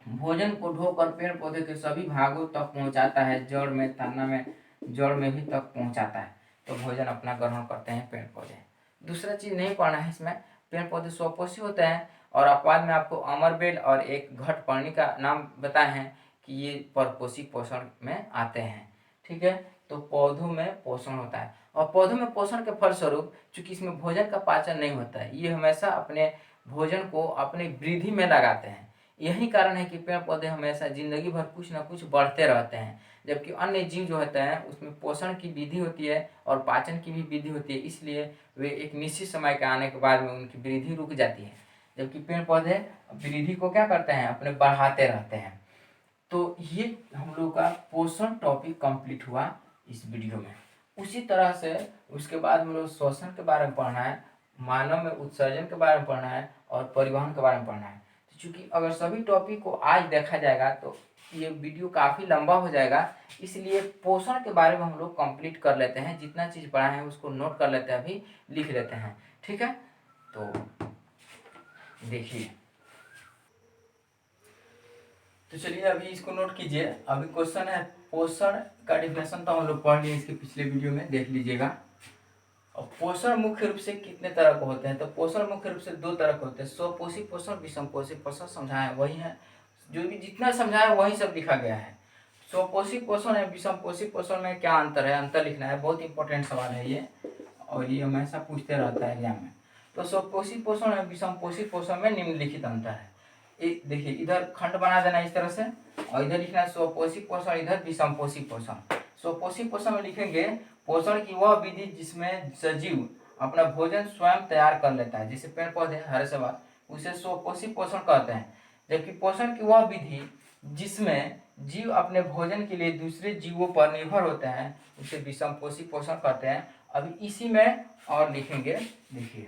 भोजन को ढोकर पेड़ पौधे के सभी भागों तक पहुंचाता है, जड़ में, तना में, जड़ में भी तक पहुंचाता है। तो भोजन अपना ग्रहण करते हैं पेड़ पौधे। दूसरा चीज नहीं पढ़ना है इसमें, पेड़ पौधे स्वपोषी होते हैं और अपवाद में आपको अमरबेल और एक घटपर्णी का नाम बताए हैं कि ये परपोषी पोषण में आते हैं, ठीक है। तो पौधों में पोषण होता है और पौधों में पोषण के फलस्वरूप चूंकि इसमें भोजन का पाचन नहीं होता है, ये हमेशा अपने भोजन को अपनी वृद्धि में लगाते हैं। यही कारण है कि पेड़ पौधे हमेशा जिंदगी भर कुछ ना कुछ बढ़ते रहते हैं, जबकि अन्य जीव जो होते हैं उसमें पोषण की विधि होती है और पाचन की भी विधि होती है, इसलिए वे एक निश्चित समय के आने के बाद में उनकी वृद्धि रुक जाती है, जबकि पेड़ पौधे वृद्धि को क्या करते हैं, अपने बढ़ाते रहते हैं। तो ये हम लोग का पोषण टॉपिक कंप्लीट हुआ इस वीडियो में। उसी तरह से उसके बाद हम लोग श्वसन के बारे में पढ़ना है, मानव में उत्सर्जन के बारे में पढ़ना है और परिवहन के बारे में पढ़ना है। तो चूँकि अगर सभी टॉपिक को आज देखा जाएगा तो ये वीडियो काफ़ी लंबा हो जाएगा, इसलिए पोषण के बारे में हम लोग कंप्लीट कर लेते हैं। जितना चीज़ पढ़ा है उसको नोट कर लेते हैं, अभी लिख लेते हैं, ठीक है। तो देखिए, तो चलिए अभी इसको नोट कीजिए। अभी क्वेश्चन है पोषण का डिफिनेशन तो हम लोग पढ़ लिए इसके पिछले वीडियो में, देख लीजिएगा। और पोषण मुख्य रूप से कितने तरह के होते हैं? तो पोषण मुख्य रूप से 2 तरह के होते हैं, स्वपोषी पोषण, विषमपोषी पोषण। समझाया वही है, जो भी जितना समझाया वही सब लिखा गया है। स्वपोषी पोषण है, विषमपोषी पोषण में क्या अंतर है, अंतर लिखना है, बहुत इंपॉर्टेंट सवाल है ये। और ये हमेशा पूछते रहता है एग्जाम में। तो स्वपोषी पोषण और विषमपोषी पोषण में निम्नलिखित अंतर है। देखिए इधर खंड बना देना इस तरह से, और इधर लिखना है स्वपोषी पोषण, इधर विषमपोषी पोषण। स्वपोषी पोषण में लिखेंगे पोषण की वह विधि जिसमें सजीव अपना भोजन स्वयं तैयार कर लेता है, जैसे पेड़ पौधे हरे सवाल, उसे स्वपोषी पोषण कहते हैं। जबकि पोषण की वह विधि जिसमें जीव अपने भोजन के लिए दूसरे जीवों पर निर्भर होते हैं, उसे विषमपोषी पोषण कहते हैं। अभी इसी में और लिखेंगे, देखिए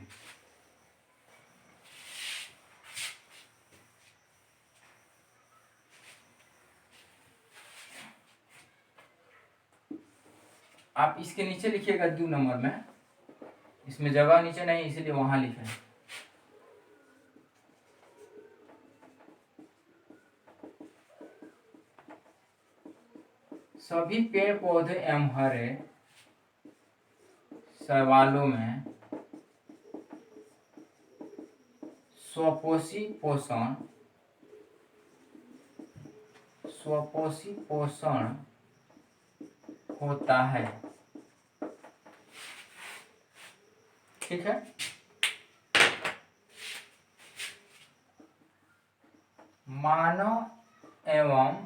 आप इसके नीचे लिखिएगा 2 नंबर में, इसमें जगह नीचे नहीं इसलिए वहां लिखे। सभी पेड़ पौधे एवं हरे शैवालों में स्वपोषी पोषण होता है। ठीक है, मानव एवं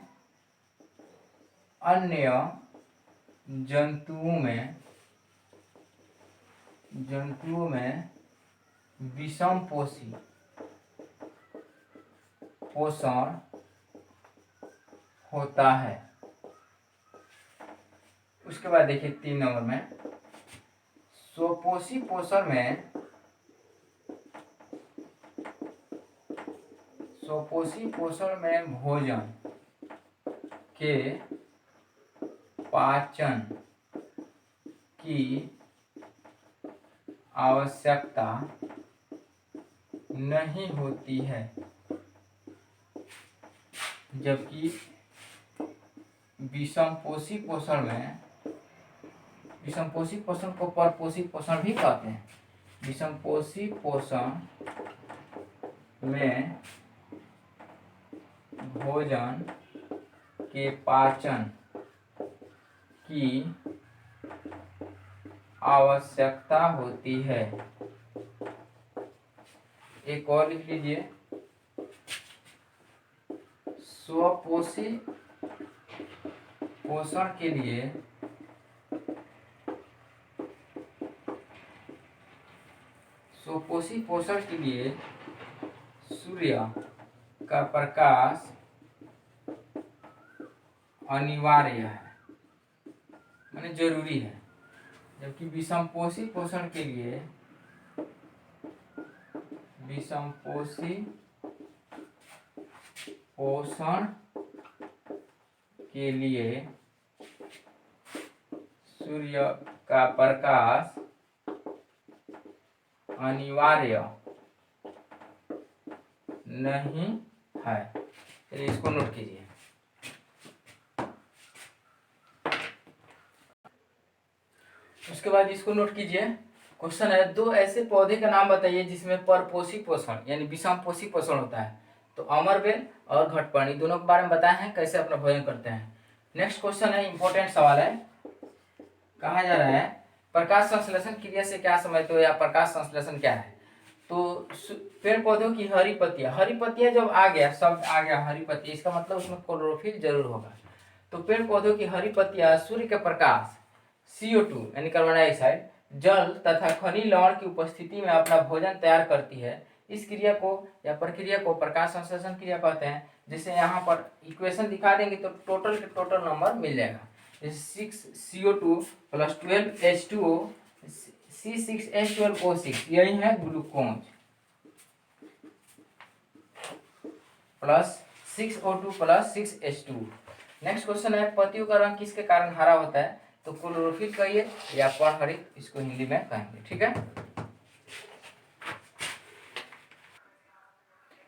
अन्य जंतुओं में विषमपोषी पोषण होता है। उसके बाद देखिए 3 नंबर में, स्वपोषी पोषण में भोजन के पाचन की आवश्यकता नहीं होती है, जबकि विषमपोषी पोषण को परपोषी पोषण भी कहते हैं। विषमपोषी पोषण में भोजन के पाचन की आवश्यकता होती है। एक और लिख लीजिए, स्वपोषी पोषण के लिए सूर्य का प्रकाश अनिवार्य है, माने जरूरी है। जबकि विषमपोषी पोषण के लिए सूर्य का प्रकाश अनिवार्य नहीं है। चलिए इसको नोट कीजिए। उसके बाद इसको नोट कीजिए, क्वेश्चन है 2 ऐसे पौधे का नाम बताइए जिसमें परपोषी पोषण यानी विषमपोषी पोषण होता है। तो अमरबेल और घटपर्णी दोनों के बारे में बताए हैं कैसे अपना भोजन करते हैं। नेक्स्ट क्वेश्चन है, इंपॉर्टेंट सवाल है, कहा जा रहा है प्रकाश संश्लेषण क्रिया से क्या समझते हो, या प्रकाश संश्लेषण क्या है। तो पेड़ पौधों की हरी पत्तियां जब आ गया, शब्द आ गया हरी पत्ती, इसका मतलब उसमें क्लोरोफिल जरूर होगा। तो पेड़ पौधों की हरी पत्तियां सूर्य के प्रकाश, CO2 यानी कार्बन डाइऑक्साइड, जल तथा खनिज लवण की उपस्थिति में अपना भोजन तैयार करती है। इस क्रिया को या प्रक्रिया को प्रकाश संश्लेषण क्रिया कहते हैं। जैसे यहाँ पर इक्वेशन दिखा देंगे तो टोटल नंबर मिल जाएगा। जैसे 6CO2 + 12H2O C6H12O6, यही है glucose, plus 6O2 + 6H2। Next question है, पत्तियों का रंग किसके कारण हरा होता है। तो क्लोरोफिल कहिए या परहरित, इसको हिंदी में कहेंगे। ठीक है,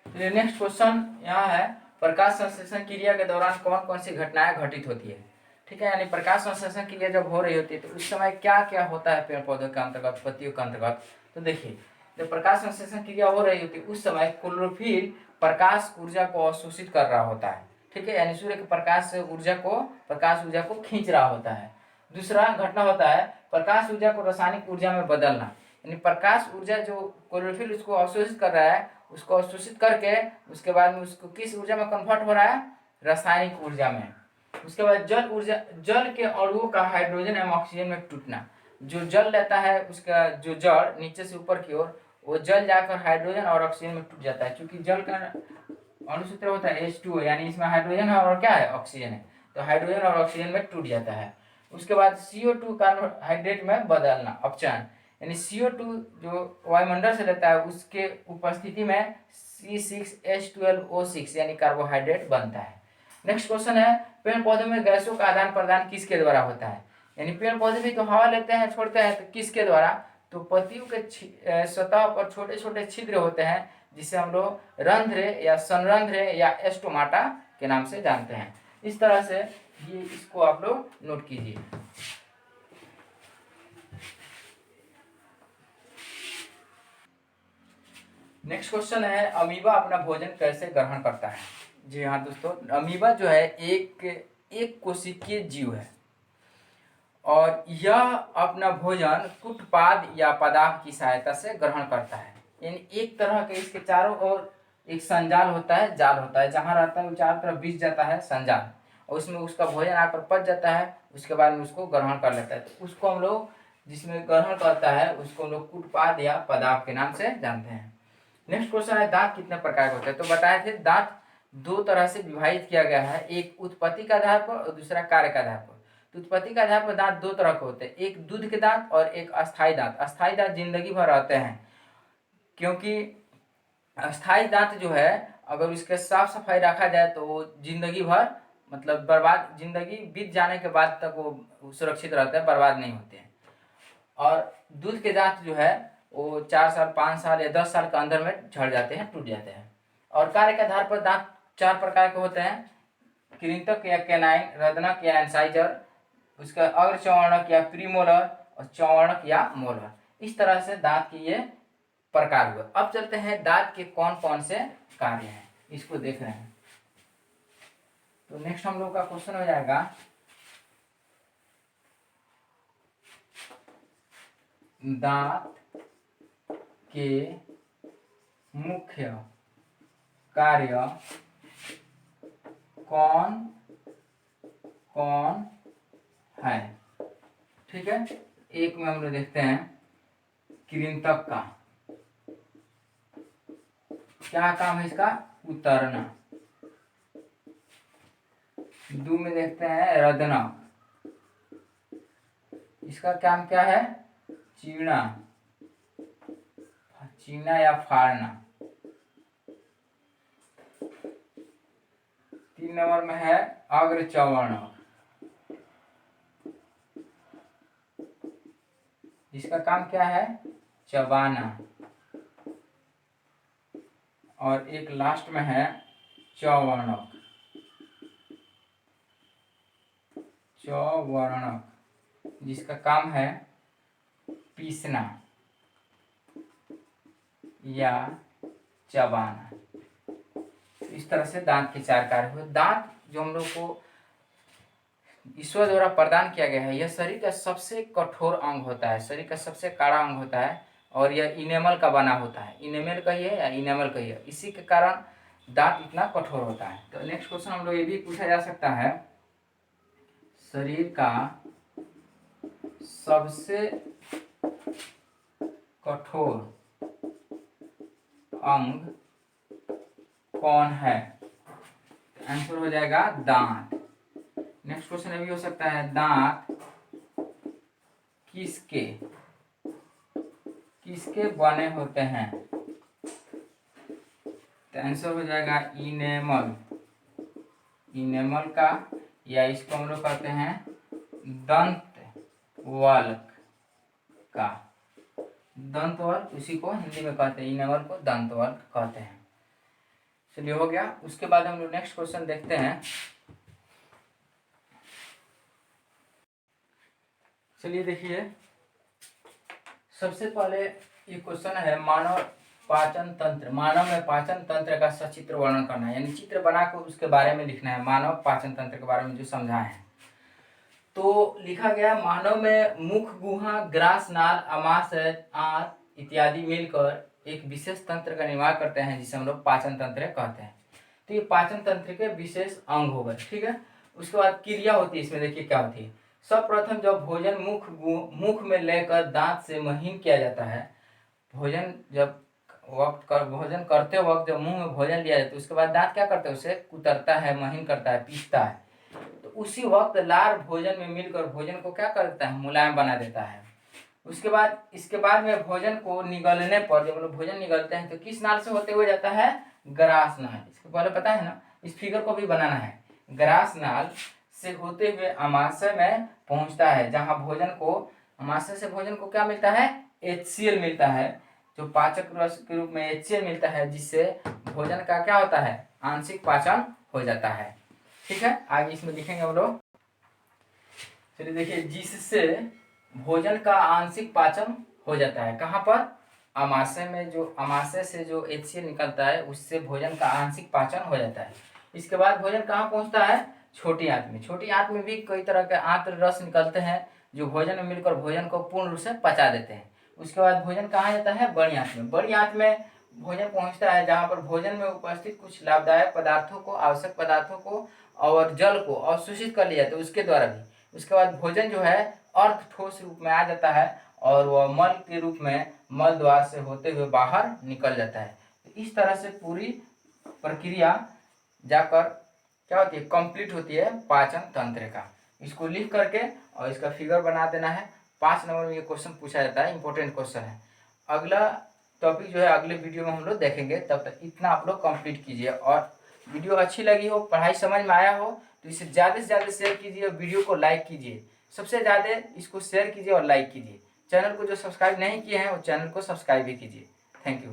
नेक्स्ट क्वेश्चन यहाँ है, प्रकाश संश्लेषण क्रिया के दौरान कौन कौन सी घटनाएं घटित होती है। ठीक है, यानी प्रकाश संश्लेषण क्रिया जब हो रही होती है तो उस समय क्या क्या होता है पेड़ पौधों के अंतर्गत, पत्तियों के अंतर्गत। तो देखिए जब प्रकाश संश्लेषण क्रिया हो रही होती है उस समय क्लोरोफिल प्रकाश ऊर्जा को अवशोषित कर रहा होता है। ठीक है, यानी सूर्य के प्रकाश ऊर्जा को खींच रहा होता है। दूसरा घटना होता है प्रकाश ऊर्जा को रासायनिक ऊर्जा में बदलना, यानी प्रकाश ऊर्जा जो क्लोरोफिल उसको अवशोषित कर रहा है, उसको अवशोषित करके उसके बाद में उसको किस ऊर्जा में कन्वर्ट हो रहा है, रासायनिक ऊर्जा में। उसके बाद जल ऊर्जा, जल के अणुओं का हाइड्रोजन एवं ऑक्सीजन में टूटना, जो जल लेता है उसका जो जड़ नीचे से ऊपर की ओर, वो जल जाकर हाइड्रोजन और ऑक्सीजन में टूट जाता है, क्योंकि जल का अणुसूत्र होता है H2O, यानी इसमें हाइड्रोजन है और क्या है, ऑक्सीजन है, तो हाइड्रोजन और ऑक्सीजन में टूट जाता है। उसके बाद CO2 कार्बोहाइड्रेट में बदलना, अपचयन, यानी CO2 जो वायुमंडल से लेता है उसके उपस्थिति में C6H12O6 यानी कार्बोहाइड्रेट बनता है। नेक्स्ट क्वेश्चन है पेड़ पौधों में गैसों का आदान प्रदान किसके द्वारा होता है, यानी पेड़ पौधे भी तो हवा लेते हैं छोड़ते हैं, तो किसके द्वारा, तो पत्तियों के सतह पर छोटे छोटे छिद्र होते हैं जिसे हम लोग रंध्र या संरंध्र या एस्टोमाटा के नाम से जानते हैं। इस तरह से ये इसको आप लोग नोट कीजिए। नेक्स्ट क्वेश्चन है अमीबा अपना भोजन कैसे ग्रहण करता है। जी हाँ दोस्तों, अमीबा जो है एक कोशिकीय जीव है और यह अपना भोजन कुटपाद या पदार्थ की सहायता से ग्रहण करता है, यानी एक तरह के इसके चारों ओर एक संजाल होता है, जाल होता है, जहाँ रहता है वो चारों तरफ बिछ जाता है संजाल, और उसमें उसका भोजन आकर पच जाता है, उसके बाद में उसको ग्रहण कर लेता है, तो उसको हम लोग जिसमें ग्रहण करता है उसको हम लोग कुटपाद या पदार्थ के नाम से जानते हैं। नेक्स्ट क्वेश्चन है दांत कितने प्रकार के होते हैं, तो बताए थे दांत दो तरह से विभाजित किया गया है, एक उत्पत्ति के आधार पर और दूसरा कार्य के आधार पर। तो उत्पत्ति के आधार पर दांत दो तरह के होते हैं, एक दूध के दांत और एक अस्थायी दांत। अस्थायी दांत जिंदगी भर रहते हैं, क्योंकि अस्थायी दांत जो है अगर उसके साफ सफाई रखा जाए तो वो जिंदगी भर मतलब बर्बाद, जिंदगी बीत जाने के बाद तक वो सुरक्षित रहते हैं, बर्बाद नहीं होते हैं। और दूध के दांत जो है वो 4 साल 5 साल या 10 साल के अंदर में झड़ जाते हैं, टूट जाते हैं। और कार्य के आधार पर दांत 4 प्रकार के होते हैं, कृंतक या कैनाइन, रदनक या एंसाइजर, उसका अग्रचौवर्णक या प्रीमोलर और चौवर्णक या मोलर। इस तरह से दांत के ये प्रकार हुए। अब चलते हैं दांत के कौन कौन से कार्य हैं, इसको देख रहे हैं। तो नेक्स्ट हम लोग का क्वेश्चन हो जाएगा दांत के मुख्य कार्य कौन कौन है। ठीक है, एक में हम लोग देखते हैं कृंतक का क्या काम है, इसका उतरना। दो में देखते हैं रदनक, इसका काम क्या है, चीरना, चीरना या फाड़ना। 3 नंबर में है अग्रचौवर्णक, इसका काम क्या है, चबाना। और एक लास्ट में है चौवर्णक, चौवर्णक जिसका काम है पीसना या चबाना। इस तरह से दांत के 4 कार्य हुए। दांत जो हम लोग को ईश्वर द्वारा प्रदान किया गया है, यह शरीर का सबसे कठोर अंग होता है, शरीर का सबसे कड़ा अंग होता है, और यह इनेमल का बना होता है, इनेमल कहिए या इनेमल कहिए, इसी के कारण दांत इतना कठोर होता है। तो नेक्स्ट क्वेश्चन हम लोग ये भी पूछा जा सकता है, शरीर का सबसे कठोर अंग कौन है, आंसर हो जाएगा दांत। नेक्स्ट क्वेश्चन ये भी हो सकता है दांत किसके किसके बने होते हैं, तो आंसर हो जाएगा इनेमल, इनेमल का, या इसको हम लोग कहते हैं दंत वाल्क का। दंत वाल्क उसी को हिंदी में कहते हैं, इनेमल को दंत वाल्क कहते हैं। चलिए हो गया। उसके बाद हम लोग नेक्स्ट क्वेश्चन देखते हैं। चलिए देखिए, सबसे पहले ये क्वेश्चन है मानव पाचन तंत्र, मानव में पाचन तंत्र का सचित्र वर्णन करना है, यानी चित्र बनाकर उसके बारे में लिखना है, मानव पाचन तंत्र के बारे में जो समझाए हैं। तो लिखा गया मानव में मुख, गुहा, ग्रास, नाल, आमाशय, आंत इत्यादि मिलकर एक विशेष तंत्र का निर्माण करते हैं जिसे हम लोग पाचन तंत्र कहते हैं। तो ये पाचन तंत्र के विशेष अंग हो गए, ठीक है। उसके बाद क्रिया होती है इसमें, देखिए क्या होती है। सर्वप्रथम जब भोजन मुख में लेकर दांत से महीन किया जाता है, भोजन जब भोजन करते वक्त जब मुंह में भोजन लिया जाता है, उसके बाद दांत क्या करते हैं, उसे कुतरता है, महीन करता है, पीसता है। तो उसी वक्त लार भोजन में मिलकर भोजन को क्या करता है, मुलायम बना देता है। उसके बाद इसके बाद में भोजन को निगलने पर, जब लोग भोजन निगलते हैं तो किस नाल से होते हुए जाता है, ग्रास नाल। इसको पहले पता है ना, इस फिगर को भी बनाना है। ग्रास नाल से होते हुए आमाशय में पहुंचता है, जहां भोजन को, आमाशय से भोजन को क्या मिलता है, HCl मिलता है, जो पाचक रस के रूप में HCl मिलता है, जिससे भोजन का क्या होता है, आंशिक पाचन हो जाता है। ठीक है, आगे इसमें लिखेंगे हम लोग। चलिए देखिए, जिससे भोजन का आंशिक पाचन हो जाता है, कहाँ पर, आमाशय में। जो आमाशय से जो HCl निकलता है उससे भोजन का आंशिक पाचन हो जाता है। इसके बाद भोजन कहाँ पहुँचता है, छोटी आंत में। छोटी आंत में भी कई तरह के आंत्र रस निकलते हैं जो भोजन में मिलकर भोजन को पूर्ण रूप से पचा देते हैं। उसके बाद भोजन कहाँ जाता है, बड़ी आंत में। बड़ी आंत में भोजन पहुँचता है जहाँ पर भोजन में उपस्थित कुछ लाभदायक पदार्थों को, आवश्यक पदार्थों को और जल को अवशोषित कर लिया जाता है उसके द्वारा भी। उसके बाद भोजन जो है अर्ध ठोस रूप में आ जाता है और वह मल के रूप में मल द्वार से होते हुए बाहर निकल जाता है। तो इस तरह से पूरी प्रक्रिया जाकर क्या होती है, कंप्लीट होती है पाचन तंत्र का। इसको लिख करके और इसका फिगर बना देना है। 5 नंबर में ये क्वेश्चन पूछा जाता है, इंपॉर्टेंट क्वेश्चन है। अगला टॉपिक जो है अगले वीडियो में हम लोग देखेंगे, तब तक इतना आप लोग कंप्लीट कीजिए। और वीडियो अच्छी लगी हो, पढ़ाई समझ में आया हो तो इसे ज़्यादा से ज़्यादा शेयर कीजिए और वीडियो को लाइक कीजिए। सबसे ज़्यादा इसको शेयर कीजिए और लाइक कीजिए। चैनल को जो सब्सक्राइब नहीं किए हैं वो चैनल को सब्सक्राइब भी कीजिए। Thank you.